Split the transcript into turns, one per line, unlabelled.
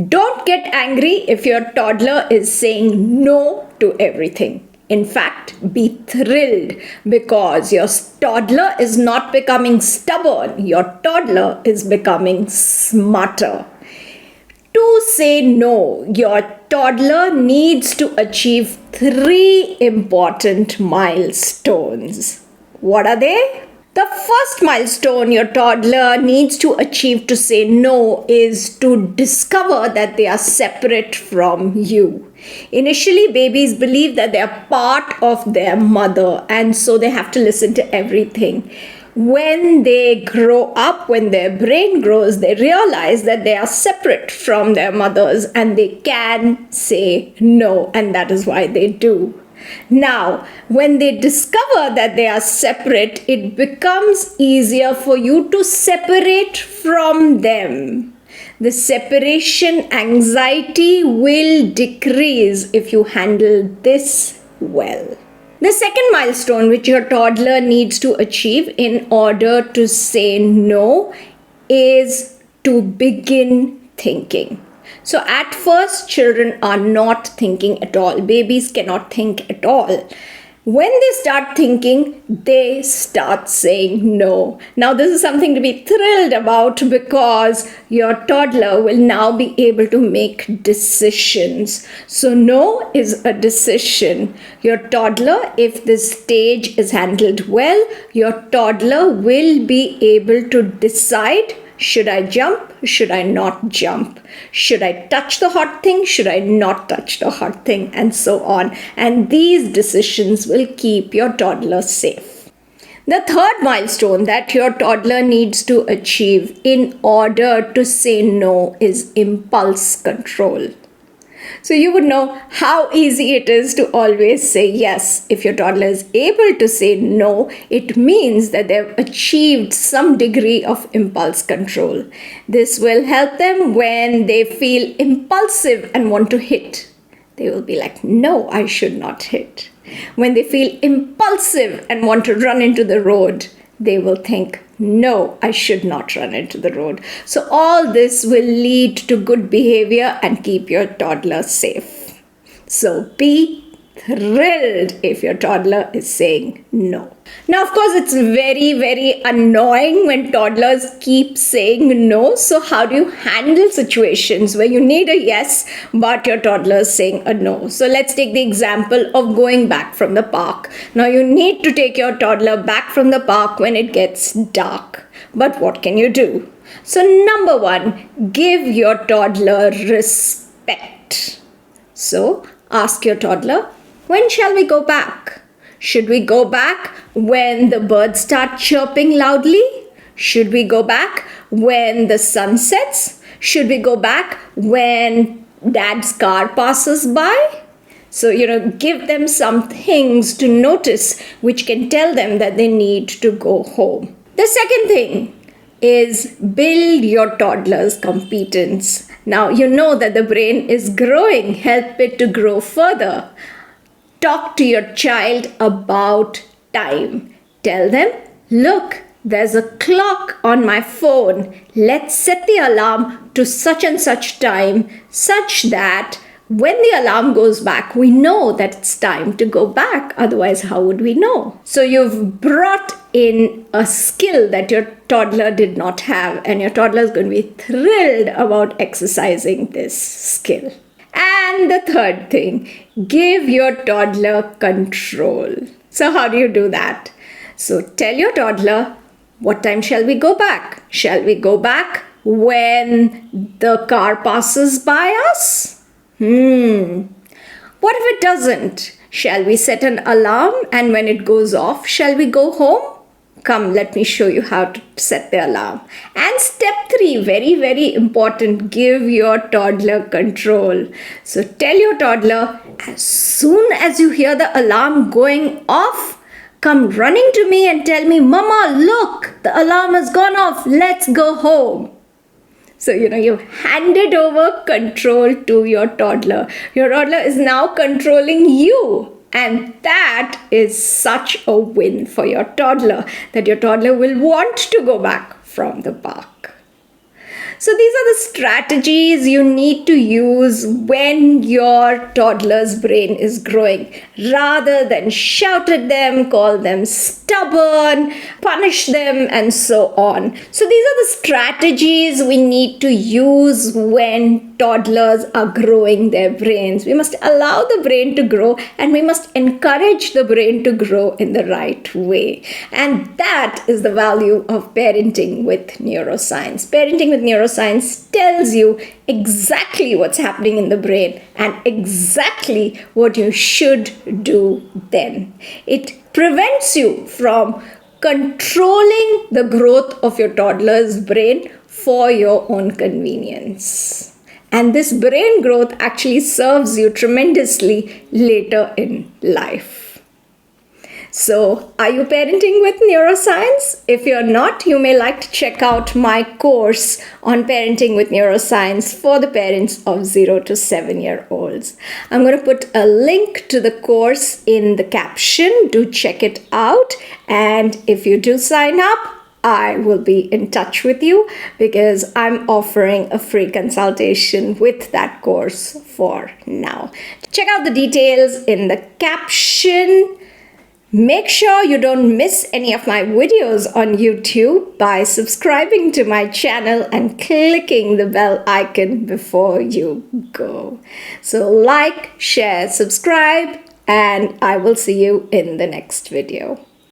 Don't get angry if your toddler is saying no to everything. In fact, be thrilled because your toddler is not becoming stubborn. Your toddler is becoming smarter. To say no, your toddler needs to achieve 3 important milestones. What are they? The first milestone your toddler needs to achieve to say no is to discover that they are separate from you. Initially, babies believe that they are part of their mother, and so they have to listen to everything. When they grow up, when their brain grows, they realize that they are separate from their mothers and they can say no, and that is why they do. Now, when they discover that they are separate, it becomes easier for you to separate from them. The separation anxiety will decrease if you handle this well. The second milestone which your toddler needs to achieve in order to say no is to begin thinking. So at first, children are not thinking at all. Babies cannot think at all. When they start thinking, they start saying no. Now, this is something to be thrilled about because your toddler will now be able to make decisions. So, no is a decision. Your toddler, if this stage is handled well, your toddler will be able to decide, should I jump? Should I not jump? Should I touch the hot thing? Should I not touch the hot thing? And so on. And these decisions will keep your toddler safe. The third milestone that your toddler needs to achieve in order to say no is impulse control. So you would know how easy it is to always say yes. If your toddler is able to say no, it means that they've achieved some degree of impulse control. This will help them when they feel impulsive and want to hit. They will be like, no, I should not hit. When they feel impulsive and want to run into the road, they will think, no, I should not run into the road. So all this will lead to good behavior and keep your toddler safe. So be thrilled if your toddler is saying no. Now, of course, it's very, very annoying when toddlers keep saying no. So how do you handle situations where you need a yes, but your toddler is saying a no? So let's take the example of going back from the park. Now, you need to take your toddler back from the park when it gets dark. But what can you do? So number 1, give your toddler respect. So ask your toddler, when shall we go back? Should we go back when the birds start chirping loudly? Should we go back when the sun sets? Should we go back when dad's car passes by? So, give them some things to notice which can tell them that they need to go home. The second thing is build your toddler's competence. Now, you know that the brain is growing. Help it to grow further. Talk to your child about time. Tell them, look, there's a clock on my phone. Let's set the alarm to such and such time such that when the alarm goes back, we know that it's time to go back. Otherwise, how would we know? So you've brought in a skill that your toddler did not have, and your toddler is going to be thrilled about exercising this skill. And the third thing, give your toddler control. So how do you do that? So tell your toddler, what time shall we go back? Shall we go back when the car passes by us? What if it doesn't? Shall we set an alarm and when it goes off, shall we go home? Come, let me show you how to set the alarm. And step 3, very, very important, give your toddler control. So tell your toddler, as soon as you hear the alarm going off, come running to me and tell me, Mama, look, the alarm has gone off. Let's go home. So, you handed over control to your toddler. Your toddler is now controlling you. And that is such a win for your toddler, that your toddler will want to go back from the park. So these are the strategies you need to use when your toddler's brain is growing. Rather than shout at them, call them stubborn, punish them, and so on. So these are the strategies we need to use when toddlers are growing their brains. We must allow the brain to grow, and we must encourage the brain to grow in the right way. And that is the value of parenting with neuroscience. Parenting with neuroscience tells you exactly what's happening in the brain and exactly what you should do then. It prevents you from controlling the growth of your toddler's brain for your own convenience. And this brain growth actually serves you tremendously later in life. So, are you parenting with neuroscience? If you're not, you may like to check out my course on parenting with neuroscience for the parents of 0 to 7-year-olds. I'm going to put a link to the course in the caption. Do check it out. And if you do sign up, I will be in touch with you because I'm offering a free consultation with that course for now. Check out the details in the caption. Make sure you don't miss any of my videos on YouTube by subscribing to my channel and clicking the bell icon before you go. So like, share, subscribe, and I will see you in the next video.